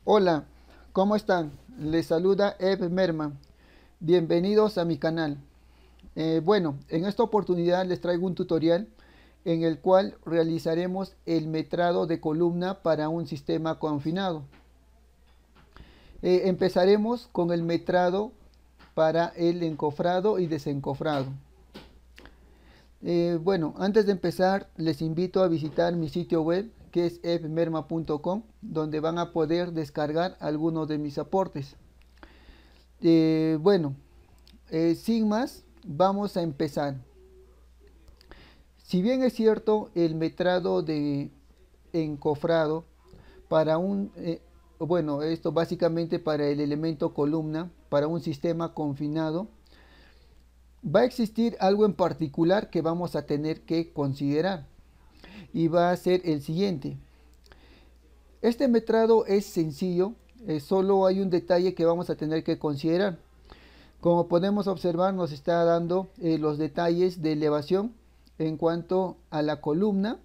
Hola, ¿cómo están? Les saluda Eve Merma. Bienvenidos a mi canal. Bueno, en esta oportunidad les traigo un tutorial en el cual realizaremos el metrado de columna para un sistema confinado. Empezaremos con el metrado para el encofrado y desencofrado. Bueno, antes de empezar, les invito a visitar mi sitio web que es evmerma.com, donde van a poder descargar algunos de mis aportes. Bueno, sin más, vamos a empezar. Si bien es cierto, el metrado de encofrado para bueno, esto básicamente para el elemento columna, para un sistema confinado, va a existir algo en particular que vamos a tener que considerar y va a ser el siguiente. Este metrado es sencillo, solo hay un detalle que vamos a tener que considerar. Como podemos observar, nos está dando los detalles de elevación en cuanto a la columna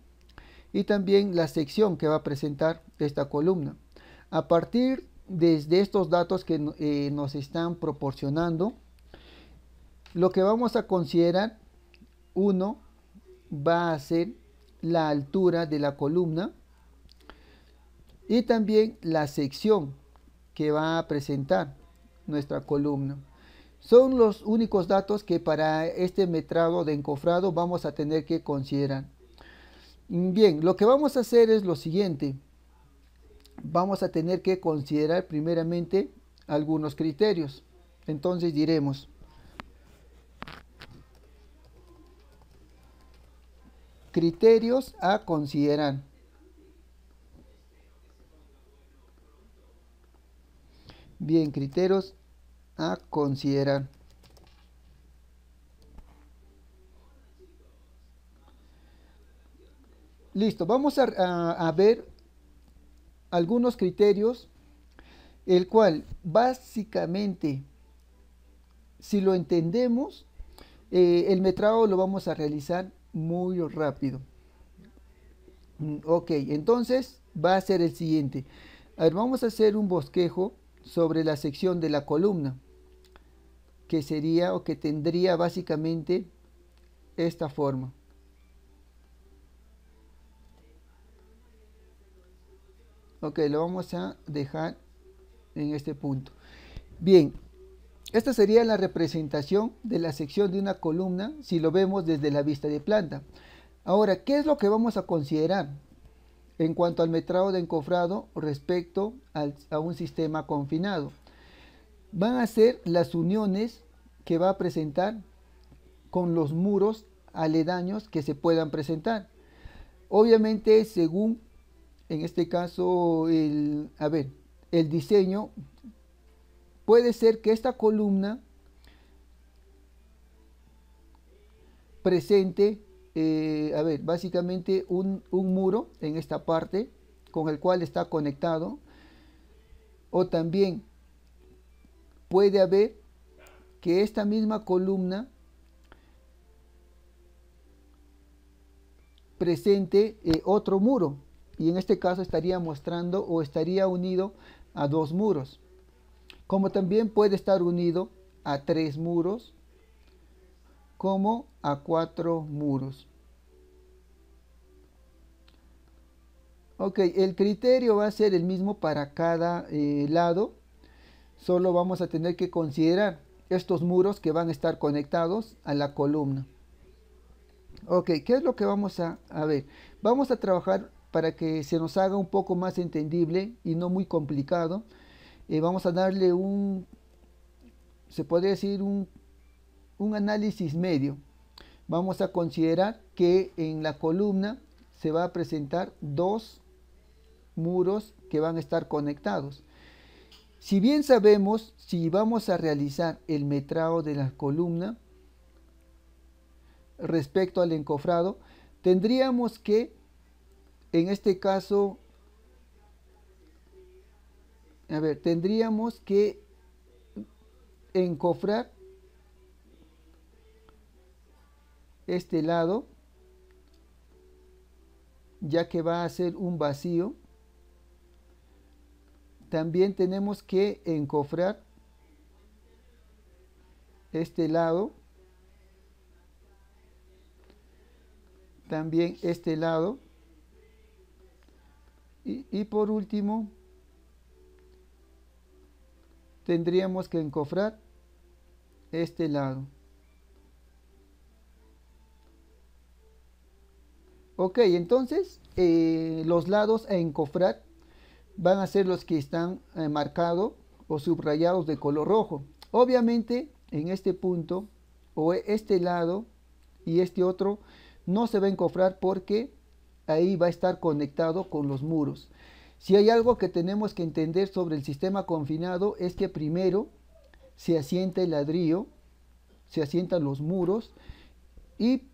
y también la sección que va a presentar esta columna. A partir de estos datos que nos están proporcionando, lo que vamos a considerar, uno, va a ser la altura de la columna y también la sección que va a presentar nuestra columna. Son los únicos datos que para este metrado de encofrado vamos a tener que considerar. Bien, lo que vamos a hacer es lo siguiente. Vamos a tener que considerar primeramente algunos criterios. Entonces diremos, criterios a considerar. Bien, criterios a considerar. Listo, vamos a ver algunos criterios, el cual básicamente, si lo entendemos, el metrado lo vamos a realizar muy rápido. Ok, entonces va a ser el siguiente. A ver, vamos a hacer un bosquejo sobre la sección de la columna, que sería o que tendría básicamente esta forma. Ok, lo vamos a dejar en este punto. Bien, esta sería la representación de la sección de una columna si lo vemos desde la vista de planta. Ahora, ¿qué es lo que vamos a considerar en cuanto al metrado de encofrado respecto a un sistema confinado? Van a ser las uniones que va a presentar con los muros aledaños que se puedan presentar. Obviamente, según, en este caso, el diseño, puede ser que esta columna presente, básicamente un muro en esta parte con el cual está conectado, o también puede haber que esta misma columna presente otro muro, y en este caso estaría mostrando o estaría unido a dos muros, como también puede estar unido a tres muros, como a cuatro muros. Ok, el criterio va a ser el mismo para cada lado, solo vamos a tener que considerar estos muros que van a estar conectados a la columna. Ok, ¿qué es lo que vamos a ver? Vamos a trabajar para que se nos haga un poco más entendible y no muy complicado. Vamos a darle se podría decir, un análisis medio. Vamos a considerar que en la columna se va a presentar dos muros que van a estar conectados. Si bien sabemos, si vamos a realizar el metrado de la columna respecto al encofrado, tendríamos que, en este caso, tendríamos que encofrar este lado, ya que va a ser un vacío, también tenemos que encofrar este lado, también este lado, y por último tendríamos que encofrar este lado. Ok, entonces los lados a encofrar van a ser los que están marcados o subrayados de color rojo. Obviamente en este punto o este lado y este otro no se va a encofrar porque ahí va a estar conectado con los muros. Si hay algo que tenemos que entender sobre el sistema confinado es que primero se asienta el ladrillo, se asientan los muros y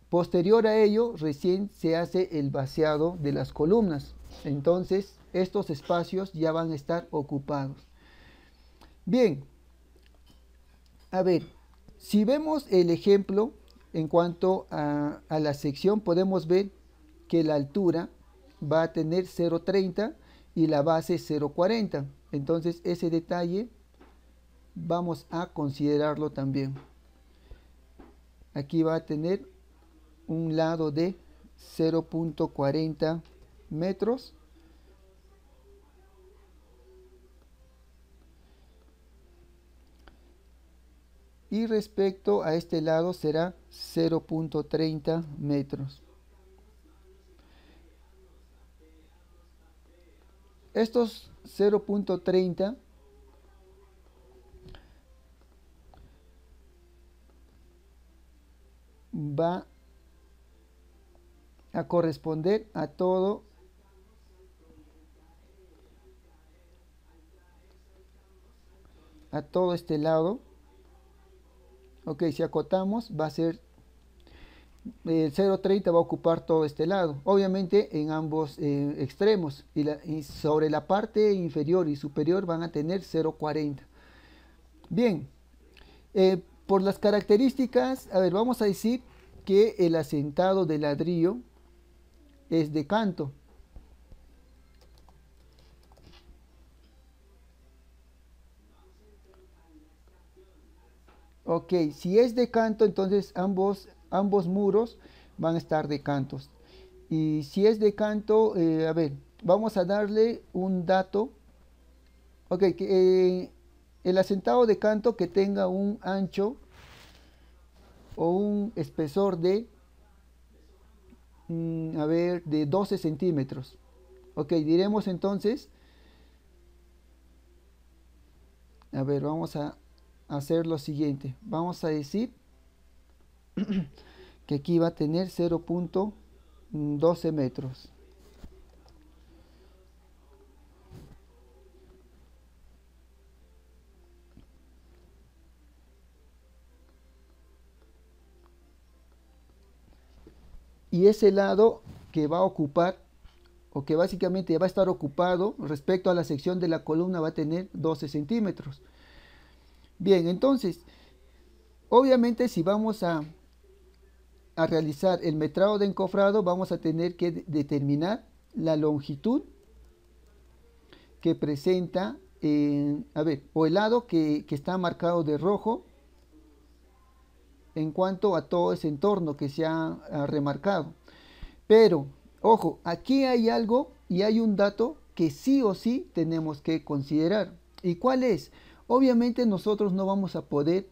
posterior a ello recién se hace el vaciado de las columnas. Entonces estos espacios ya van a estar ocupados. Bien, a ver, si vemos el ejemplo en cuanto a la sección, podemos ver que la altura va a tener 0,30 y la base 0,40. Entonces ese detalle vamos a considerarlo también. Aquí va a tener un lado de 0,40 metros. Y respecto a este lado será 0,30 metros. Estos 0,30 va a corresponder a todo este lado. Ok, si acotamos va a ser el 0,30 va a ocupar todo este lado, obviamente en ambos extremos, y sobre la parte inferior y superior van a tener 0,40. Bien, por las características, a ver, vamos a decir que el asentado de ladrillo es de canto. Ok, si es de canto, entonces ambos muros van a estar de cantos. Y si es de canto, a ver, vamos a darle un dato. Ok, que el asentado de canto que tenga un ancho o un espesor de, a ver, de 12 centímetros. Ok, diremos entonces, a ver, vamos a hacer lo siguiente. Vamos a decir que aquí va a tener 0,12 metros. Y ese lado que va a ocupar, o que básicamente va a estar ocupado respecto a la sección de la columna, va a tener 12 centímetros. Bien, entonces, obviamente si vamos a realizar el metrado de encofrado, vamos a tener que determinar la longitud que presenta, a ver, o el lado que está marcado de rojo en cuanto a todo ese entorno que se ha remarcado. Pero, ojo, aquí hay algo y hay un dato que sí o sí tenemos que considerar. ¿Y cuál es? Obviamente nosotros no vamos a poder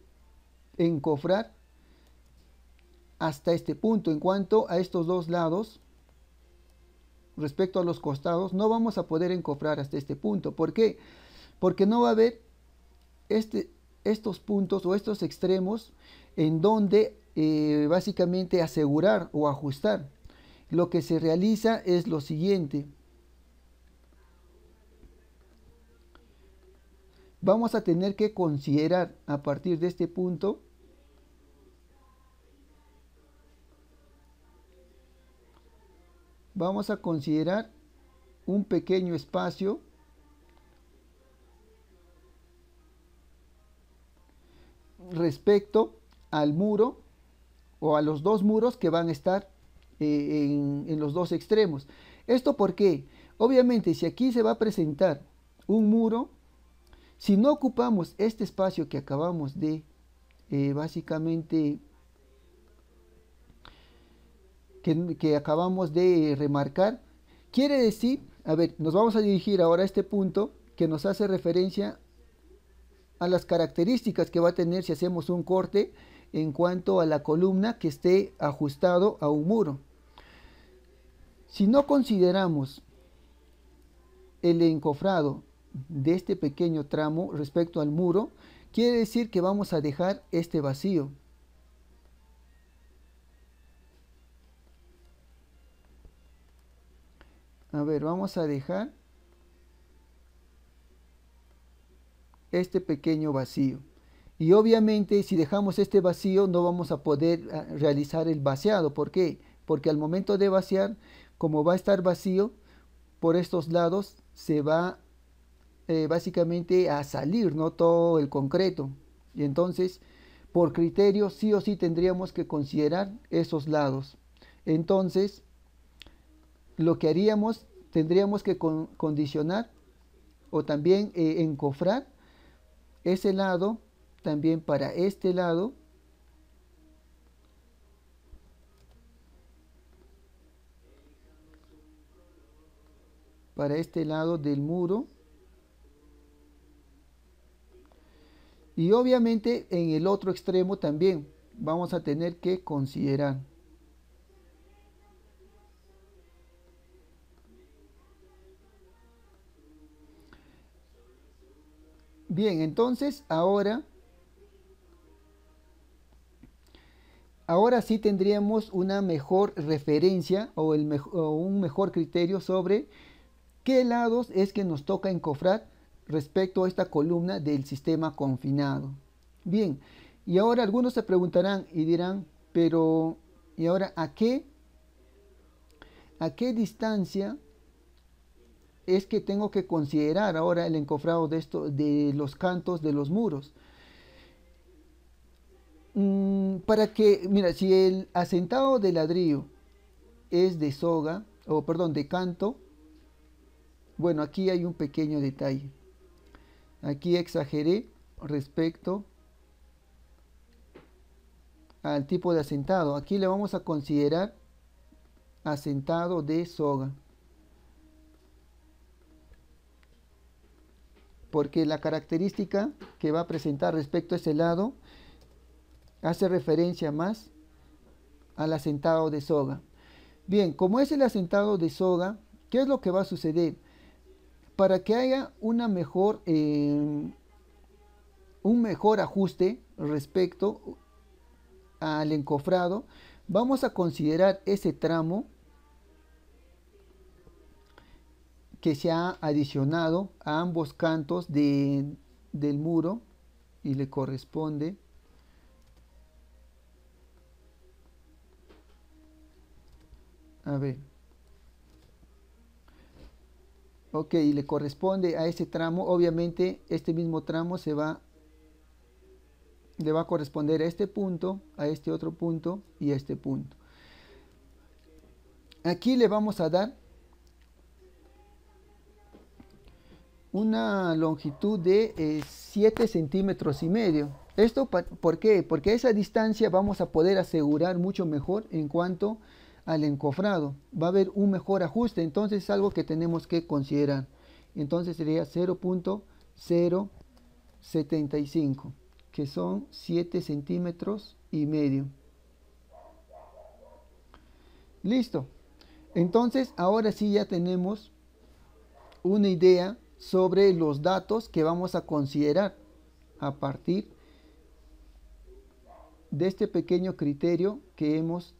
encofrar hasta este punto. En cuanto a estos dos lados, respecto a los costados, no vamos a poder encofrar hasta este punto. ¿Por qué? Porque no va a haber estos puntos o estos extremos en donde básicamente asegurar o ajustar. Lo que se realiza es lo siguiente. Vamos a tener que considerar a partir de este punto vamos a considerar un pequeño espacio respecto al muro o a los dos muros que van a estar en los dos extremos. ¿Esto por qué? Obviamente, si aquí se va a presentar un muro, si no ocupamos este espacio que acabamos de básicamente que acabamos de remarcar, quiere decir, a ver, nos vamos a dirigir ahora a este punto que nos hace referencia a las características que va a tener si hacemos un corte en cuanto a la columna que esté ajustado a un muro. Si no consideramos el encofrado de este pequeño tramo respecto al muro, quiere decir que vamos a dejar este vacío. A ver, vamos a dejar este pequeño vacío. Y obviamente si dejamos este vacío no vamos a poder realizar el vaciado. ¿Por qué? Porque al momento de vaciar, como va a estar vacío, por estos lados se va básicamente a salir, ¿no?, todo el concreto. Y entonces, por criterio, sí o sí tendríamos que considerar esos lados. Entonces, lo que haríamos, tendríamos que condicionar o también encofrar ese lado también para este lado, del muro, y obviamente en el otro extremo también vamos a tener que considerar. Bien, entonces ahora sí tendríamos una mejor referencia o un mejor criterio sobre qué lados es que nos toca encofrar respecto a esta columna del sistema confinado. Bien, y ahora algunos se preguntarán y dirán, pero ¿y ahora a qué distancia es que tengo que considerar ahora el encofrado de los cantos de los muros? Para que, mira, si el asentado de ladrillo es de soga, o perdón, de canto, bueno, aquí hay un pequeño detalle. Aquí exageré respecto al tipo de asentado. Aquí le vamos a considerar asentado de soga, porque la característica que va a presentar respecto a ese lado hace referencia más al asentado de soga. Bien, como es el asentado de soga, ¿qué es lo que va a suceder? Para que haya un mejor ajuste respecto al encofrado, vamos a considerar ese tramo que se ha adicionado a ambos cantos del muro y le corresponde a ver, ok, le corresponde a ese tramo. Obviamente este mismo tramo le va a corresponder a este punto, a este otro punto y a este punto. Aquí le vamos a dar una longitud de 7 centímetros y medio. ¿Esto por qué? Porque a esa distancia vamos a poder asegurar mucho mejor en cuanto al encofrado. Va a haber un mejor ajuste, entonces es algo que tenemos que considerar. Entonces sería 0.075, que son 7 centímetros y medio. Listo. Entonces ahora sí ya tenemos una idea sobre los datos que vamos a considerar a partir de este pequeño criterio que hemos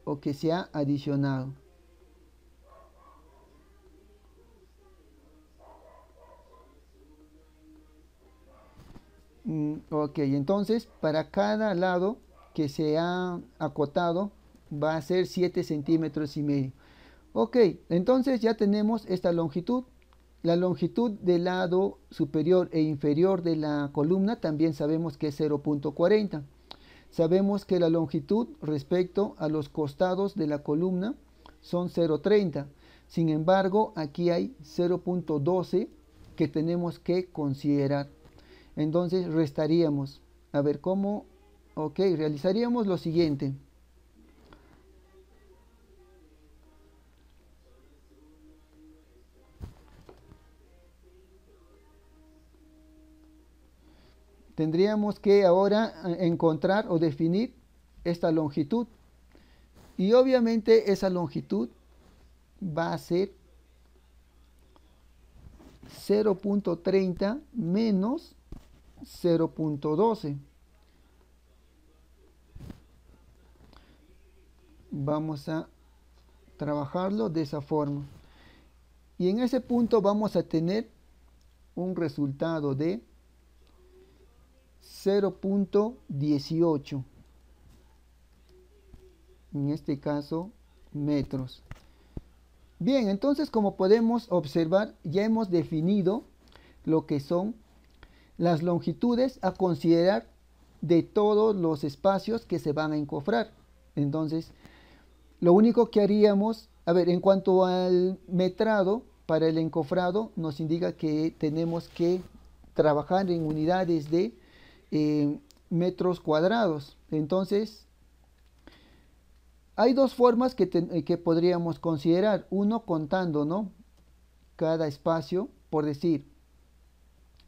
o que se ha adicionado. Ok, entonces para cada lado que se ha acotado va a ser 7 centímetros y medio. Ok, entonces ya tenemos esta longitud. La longitud del lado superior e inferior de la columna también sabemos que es 0.40. Sabemos que la longitud respecto a los costados de la columna son 0.30. Sin embargo, aquí hay 0.12 que tenemos que considerar. Entonces restaríamos. A ver cómo. Ok, realizaríamos lo siguiente. Tendríamos que ahora encontrar o definir esta longitud. Y obviamente esa longitud va a ser 0.30 menos 0.12. Vamos a trabajarlo de esa forma. Y en ese punto vamos a tener un resultado de 0.18. En este caso, metros. Bien, entonces como podemos observar, ya hemos definido lo que son las longitudes a considerar de todos los espacios que se van a encofrar. Entonces, lo único que haríamos, a ver, en cuanto al metrado, para el encofrado, nos indica que tenemos que trabajar en unidades de metros cuadrados. Entonces, hay dos formas que podríamos considerar. Uno, contando, ¿no?, cada espacio, por decir.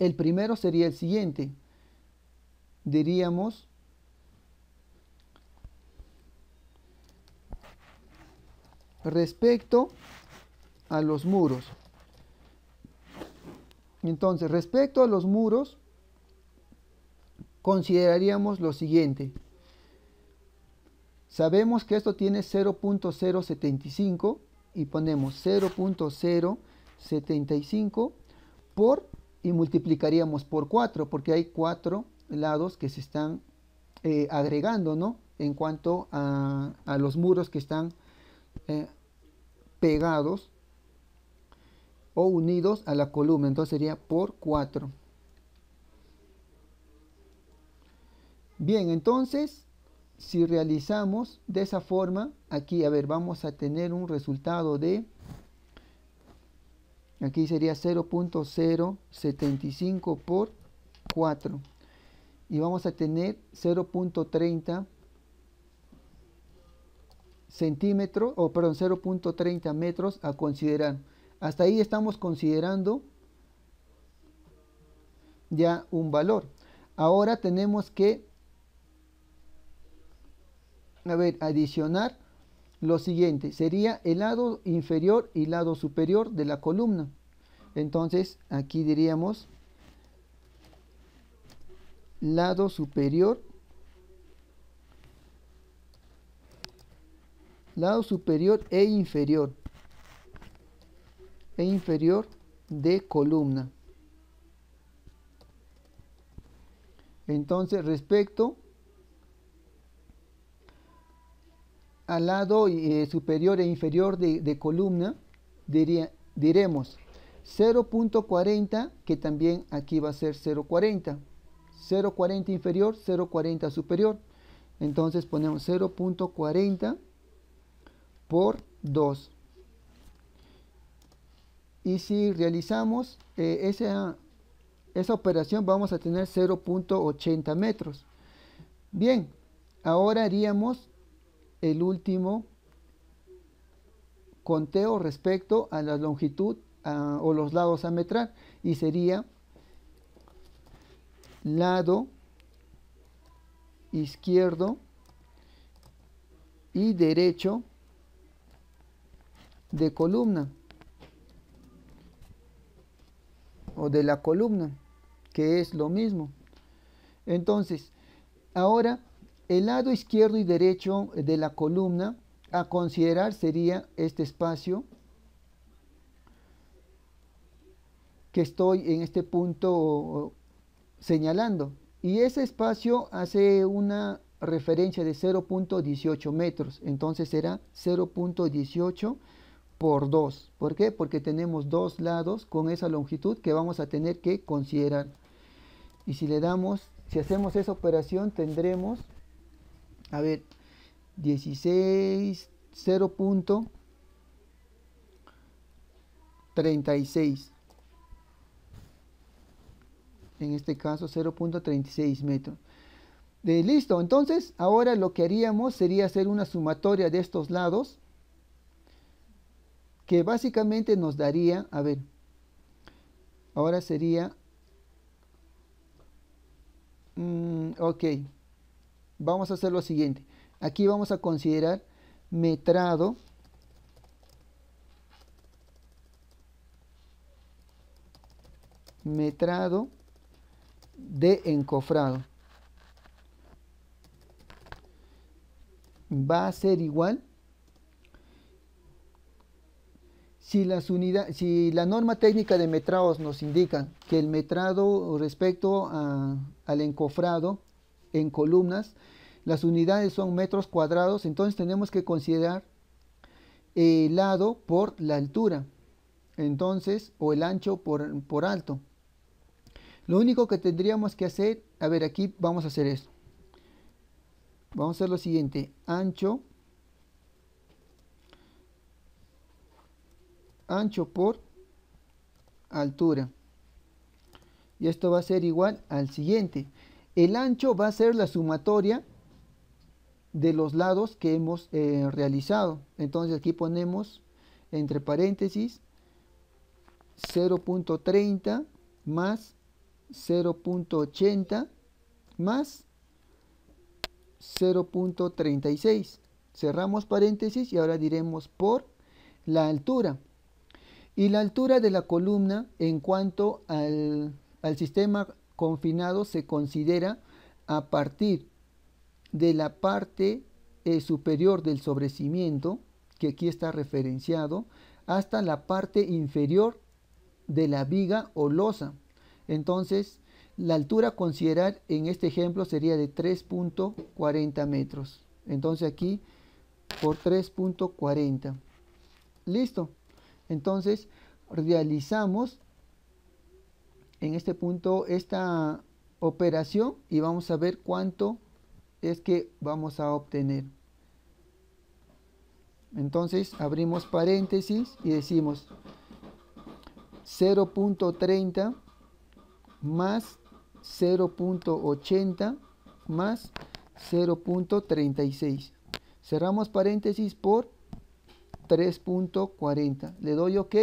El primero sería el siguiente. Diríamos respecto a los muros. Entonces, respecto a los muros, consideraríamos lo siguiente. Sabemos que esto tiene 0.075 y ponemos 0.075 por y multiplicaríamos por 4 porque hay 4 lados que se están agregando, ¿no?, en cuanto a los muros que están pegados o unidos a la columna. Entonces sería por 4. Bien, entonces si realizamos de esa forma, aquí, a ver, vamos a tener un resultado de, aquí sería 0.075 por 4. Y vamos a tener 0.30 centímetros, o perdón, 0.30 metros a considerar. Hasta ahí estamos considerando ya un valor. Ahora tenemos que adicionar lo siguiente. Sería el lado inferior y lado superior de la columna. Entonces aquí diríamos lado superior e inferior de columna. Entonces, respecto al lado superior e inferior de columna, diremos 0.40, que también aquí va a ser 0.40. 0.40 inferior, 0.40 superior. Entonces ponemos 0.40 por 2. Y si realizamos esa operación, vamos a tener 0.80 metros. Bien, ahora haríamos el último conteo respecto a la longitud o los lados a metrar, y sería lado izquierdo y derecho de columna o de la columna, que es lo mismo. Entonces, ahora el lado izquierdo y derecho de la columna a considerar sería este espacio que estoy en este punto señalando, y ese espacio hace una referencia de 0.18 metros. Entonces será 0.18 por 2. ¿Por qué? Porque tenemos dos lados con esa longitud que vamos a tener que considerar. Y si le damos, si hacemos esa operación, tendremos, a ver, 16, 0.36. en este caso 0.36 metros. Listo, entonces ahora lo que haríamos sería hacer una sumatoria de estos lados, que básicamente nos daría, a ver, ahora sería, ok, vamos a hacer lo siguiente. Aquí vamos a considerar metrado de encofrado. Va a ser igual si la norma técnica de metrados nos indica que el metrado respecto al encofrado en columnas, las unidades son metros cuadrados, entonces tenemos que considerar el lado por la altura, entonces, o el ancho por alto. Lo único que tendríamos que hacer, a ver, aquí vamos a hacer esto. Vamos a hacer lo siguiente, ancho por altura. Y esto va a ser igual al siguiente. El ancho va a ser la sumatoria de los lados que hemos realizado. Entonces aquí ponemos entre paréntesis 0.30 más 0.80 más 0.36. Cerramos paréntesis y ahora diremos por la altura. Y la altura de la columna en cuanto al sistema confinado se considera a partir de la parte superior del sobrecimiento, que aquí está referenciado, hasta la parte inferior de la viga o losa. Entonces, la altura a considerar en este ejemplo sería de 3.40 metros. Entonces aquí por 3.40. Listo. Entonces realizamos en este punto esta operación y vamos a ver cuánto es que vamos a obtener. Entonces abrimos paréntesis y decimos 0.30 más 0.80 más 0.36. Cerramos paréntesis por 3.40. Le doy OK.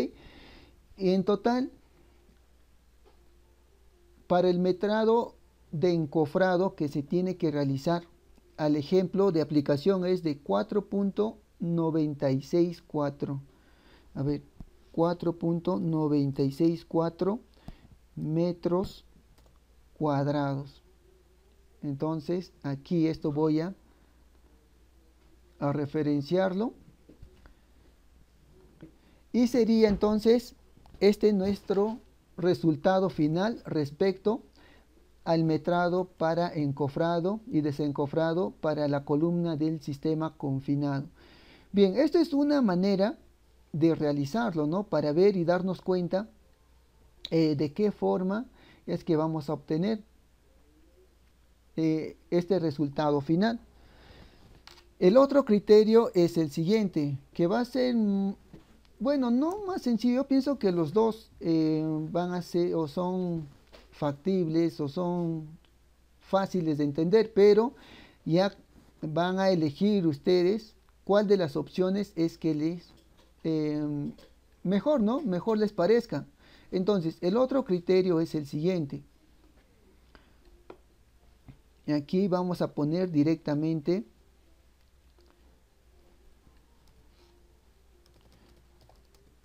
Y en total, para el metrado de encofrado que se tiene que realizar, al ejemplo de aplicación es de 4.964. A ver, 4.964 metros cuadrados. Entonces aquí esto voy a referenciarlo y sería entonces este nuestro resultado final respecto al metrado para encofrado y desencofrado para la columna del sistema confinado. Bien, esto es una manera de realizarlo, ¿no? Para ver y darnos cuenta de qué forma es que vamos a obtener este resultado final. El otro criterio es el siguiente, que va a ser, bueno, no más sencillo. Yo pienso que los dos van a ser o son factibles o son fáciles de entender, pero ya van a elegir ustedes cuál de las opciones es que les mejor, ¿no? Mejor les parezca. Entonces, el otro criterio es el siguiente. Aquí vamos a poner directamente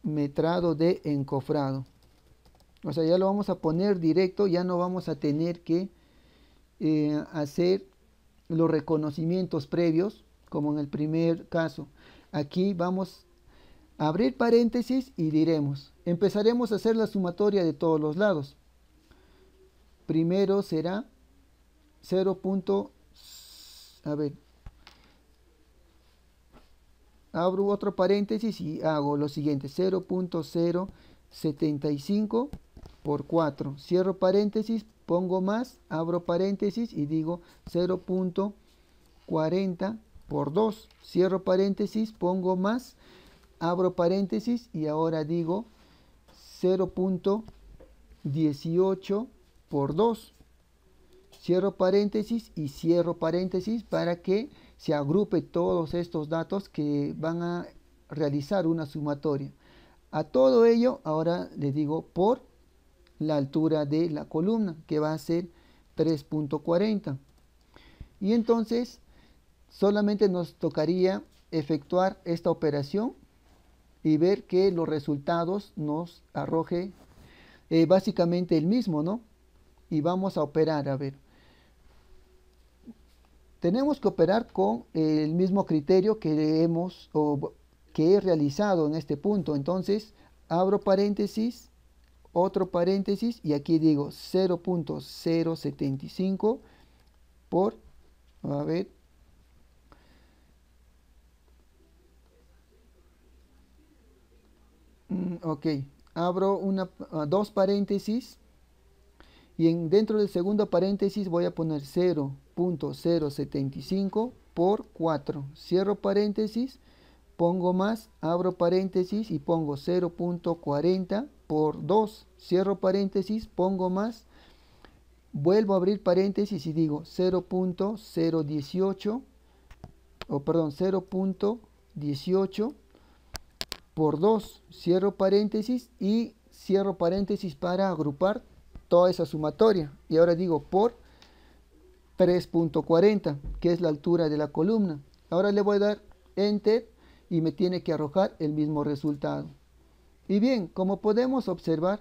metrado de encofrado. O sea, ya lo vamos a poner directo, ya no vamos a tener que hacer los reconocimientos previos, como en el primer caso. Aquí vamos a abrir paréntesis y diremos, empezaremos a hacer la sumatoria de todos los lados. Primero será 0. A ver, abro otro paréntesis y hago lo siguiente, 0.075 por 4. Cierro paréntesis, pongo más, abro paréntesis y digo 0.40 por 2. Cierro paréntesis, pongo más, abro paréntesis y ahora digo 0.18 por 2. Cierro paréntesis y cierro paréntesis para que se agrupe todos estos datos que van a realizar una sumatoria. A todo ello, ahora le digo por la altura de la columna, que va a ser 3.40. Y entonces, solamente nos tocaría efectuar esta operación y ver que los resultados nos arroje básicamente el mismo, ¿no? Y vamos a operar, a ver. Tenemos que operar con el mismo criterio que que he realizado en este punto. Entonces, abro paréntesis, otro paréntesis y aquí digo 0.075 por, a ver, ok, abro dos paréntesis y dentro del segundo paréntesis voy a poner 0.075 por 4. Cierro paréntesis, pongo más, abro paréntesis y pongo 0.40 por 2. Cierro paréntesis, pongo más, vuelvo a abrir paréntesis y digo 0.018 o perdón 0.18 por 2. Cierro paréntesis y cierro paréntesis para agrupar toda esa sumatoria. Y ahora digo por 3.40, que es la altura de la columna. Ahora le voy a dar Enter y me tiene que arrojar el mismo resultado. Y bien, como podemos observar,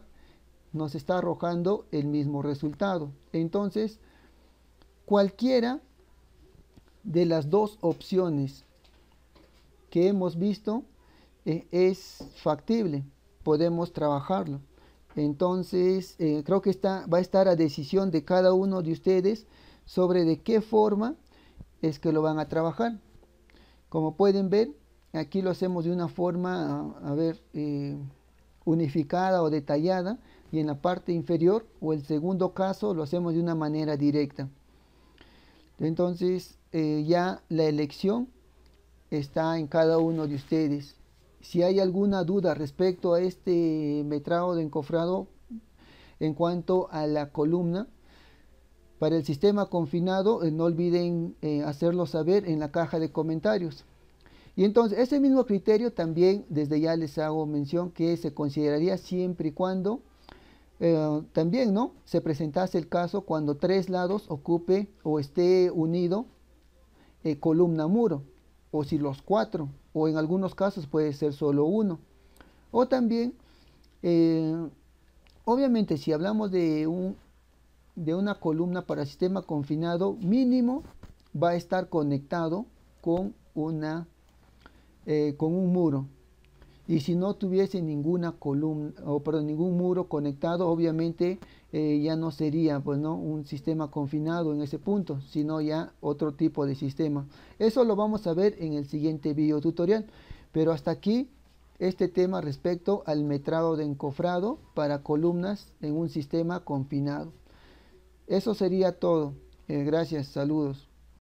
nos está arrojando el mismo resultado. Entonces, cualquiera de las dos opciones que hemos visto es factible, podemos trabajarlo. Entonces, creo que va a estar a decisión de cada uno de ustedes sobre de qué forma es que lo van a trabajar. Como pueden ver, aquí lo hacemos de una forma, unificada o detallada, y en la parte inferior o el segundo caso lo hacemos de una manera directa. Entonces, ya la elección está en cada uno de ustedes. Si hay alguna duda respecto a este metrado de encofrado en cuanto a la columna, para el sistema confinado, no olviden hacerlo saber en la caja de comentarios. Y entonces, ese mismo criterio también, desde ya les hago mención que se consideraría siempre y cuando también, ¿no?, se presentase el caso cuando 3 lados ocupe o esté unido columna-muro, o si los 4, o en algunos casos puede ser solo uno. O también, obviamente, si hablamos de una columna para sistema confinado, mínimo va a estar conectado con con un muro. Y si no tuviese ninguna columna, ningún muro conectado, obviamente ya no sería, pues, ¿no?, un sistema confinado en ese punto, sino ya otro tipo de sistema. Eso lo vamos a ver en el siguiente video tutorial. Pero hasta aquí este tema respecto al metrado de encofrado para columnas en un sistema confinado. Eso sería todo. Gracias, saludos.